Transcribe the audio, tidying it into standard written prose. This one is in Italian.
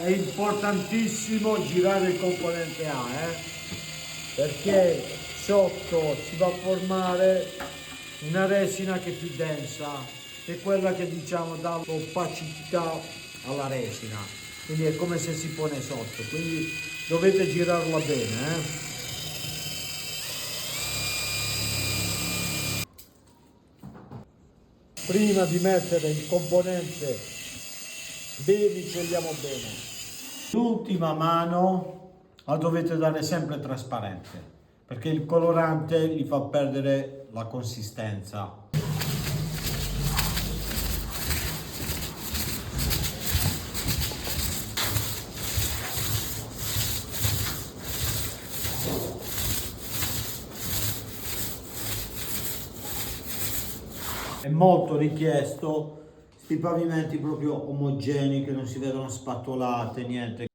È importantissimo girare il componente A, perché sotto si va a formare una resina che è più densa, che è quella che diciamo dà opacità alla resina, quindi è come se si pone sotto, quindi dovete girarla bene. Prima di mettere il componente B misceliamo bene. L'ultima mano la dovete dare sempre trasparente, perché il colorante gli fa perdere la consistenza. È molto richiesto questi pavimenti proprio omogenei, che non si vedono spattolate, niente.